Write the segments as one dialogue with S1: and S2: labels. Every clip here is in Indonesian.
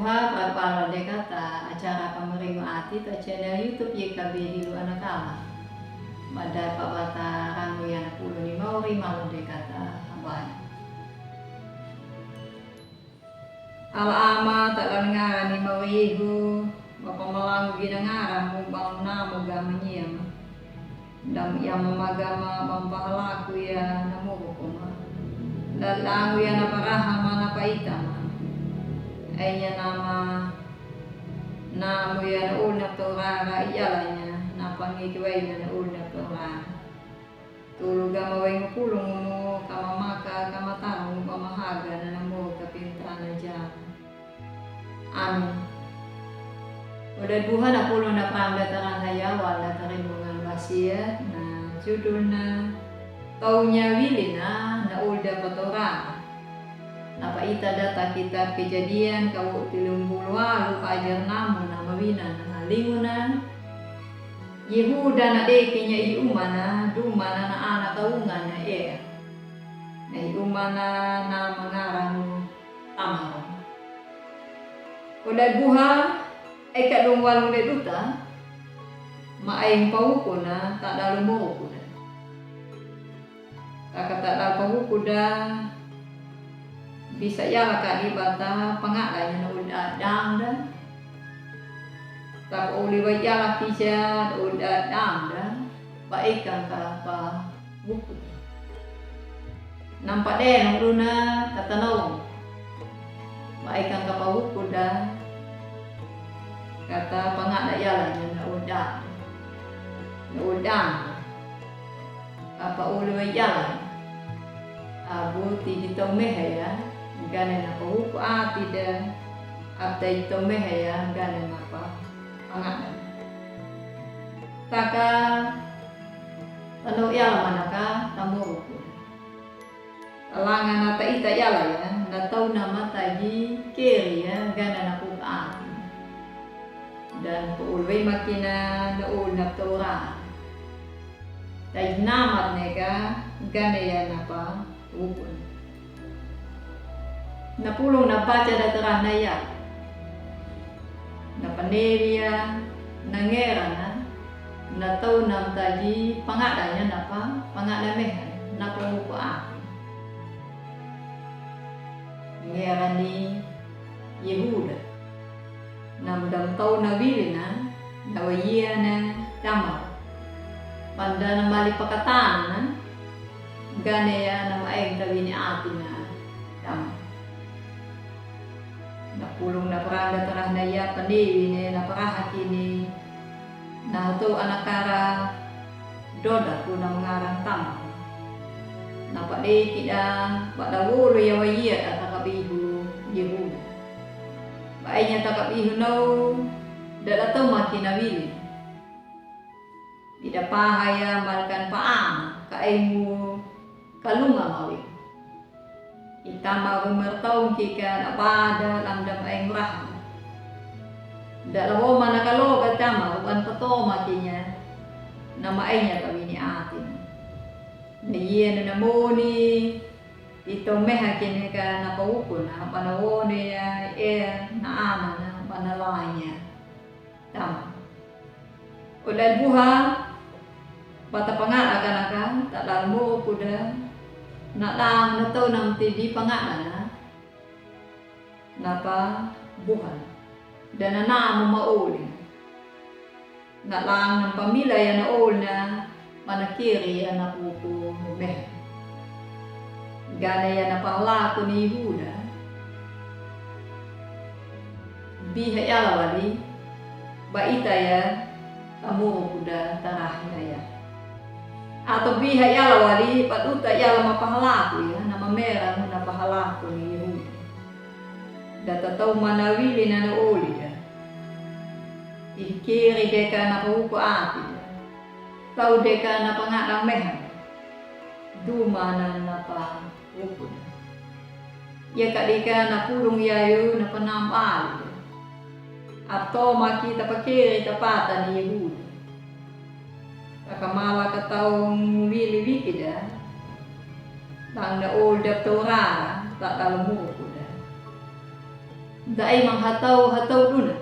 S1: buha para kata acara pemerintah ati ta channel YouTube YKB di luar nakala. Pada pabata ramu yang 15 malu kata abad. Al-ama tak ngara ni mawihu bapa malang ginangara mo bang namo gamanyam. Dam yang memagama pampahalaku ya namo kuma. Lalangu ya naparahama napaitama. Aynya nama ya naulna torara iyalanya napangikiway na naulna torara tuluga maway mapulong mo kamamaka kamatang pamahaga na namo kapintana dyan. Amin. Udah buha na pulo na pangdataran hayawan na tarimbungan wasiat na judul na taunya wili na naulda patorara. Napaita data kitab Kejadian kau 30 kajar namu na mawina na lingunan Yehuda na dekenya iumana dumana na anak kaungan na na iumana na mangarang tamar. Kulay buha ay kadung walong duta maayong pauko na tak mo ko na. Takata pauko da bisa ya kak ibata pangalan na udadang da tak uli wajala kisah udadang da baikkan ka pa buku nampak deh nung luna katanong baikkan ka pa buku da kata pangalan yalan na udang apa uli wajala abu ti ditomeh ya gana na pahuku ati da at ito mehaya gana na pa pangalan. Taka ano yala manaka tamuro ko. Alangan na taita yala ya nataw na mataji kiri ya gana na po ati. Dan puulway makina noon na tora. Tay namat nega gana ya na pa upon. Napulong na baca datarah na ya na paneria nangera na tau nam taji pangadanya napa pangada mehan na pumuko akin ngera ni Yehuda nam dam tau na wilina na wayia na tamar panda na mali pakatan na gane ya na maeng tabi ni atin na tamar. Napulong na parada tarah na ya pandewi ni naparahak ini na to anakara doda ko na mangarang tama napade kita badawolo ya waya at takabihu Yehuda baaynya takabihu no dala to makinawili tidak pahaya malkan paang kaemu kalunga mawi itama umertaw kika apada lamdam ay murah. Dalawo manakalo katama uban pato makinya nama aynya kami ni atin. Niya na namoni ito mehakin ka napauko na panawone ya na ama na panalanya. Tama. Ulal buha bata pangala kanaka tak lalmo kuda na lang na to ng tidi pangalan na pa buhay dan na mo mauli na lang ng pamilya na ol na manakiri na pupo meh gana ya na pahlako ni Yehuda biha yalawali baita ya amuro kuda tarahya ya atau biha yala wali paduta yala mapahalaku ya nama merah na pahalaku ni Yehuda data tau manawili na nauli ya ikiri deka na pahuko ati ya tau deka na pangadang mehan duma na pahuko ya kadika na pulong yayo na panampali ya atau makita pakiri tapata ni Yehuda kamala kataong wili-wiki da tang na old Torah tak dalam ko da Dai manghataw-hataw duna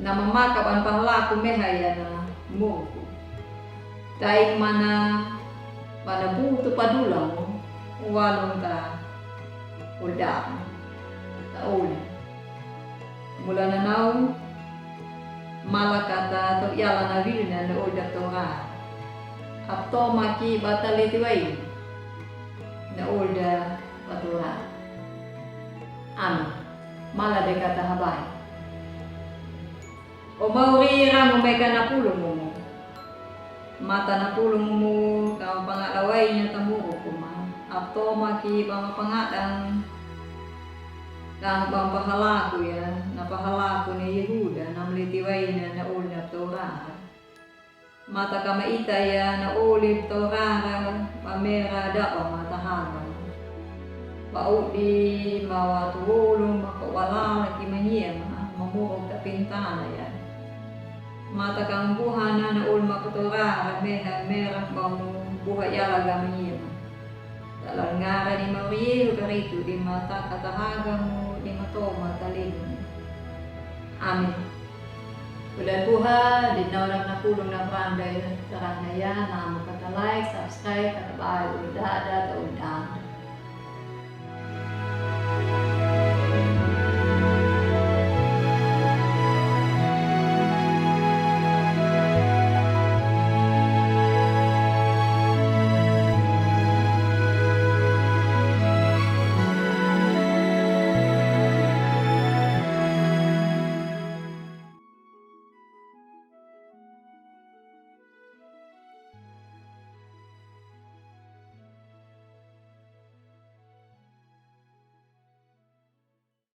S1: na mamakap ang pahlaku mehaya na muku. Dai mana buto padulang mo walong ta uldaan taon. Mula na naw malakata to yala na vilna na ulda tonga. Apto maki batalitiway na ulda patura. Amin. Mala de kata habay. O maurira mo may kanapulong mo. Mata na pulong mo kang pangalaway niya tamuro ko ma. Apto maki pangapangadang kang pampahalako yan. Napahalako ni Yehuda na malitiway na naulap Torah. Mata ka maita ya na ulip Torah pamera dapat matahangan. Paudi mawatulong makawala lagi manyiem mamurog ta pintana yan. Mata kang buhana na ulma Torah merah bang buhay yalaga manyiem. Dalam ngara ni Maria karito di mata katahaga mo di matoma talino. Amin. Ulan buha, di na lang napulong na branday na tarang na yan, na mo kata like, subscribe, kata bahay, ulada, taon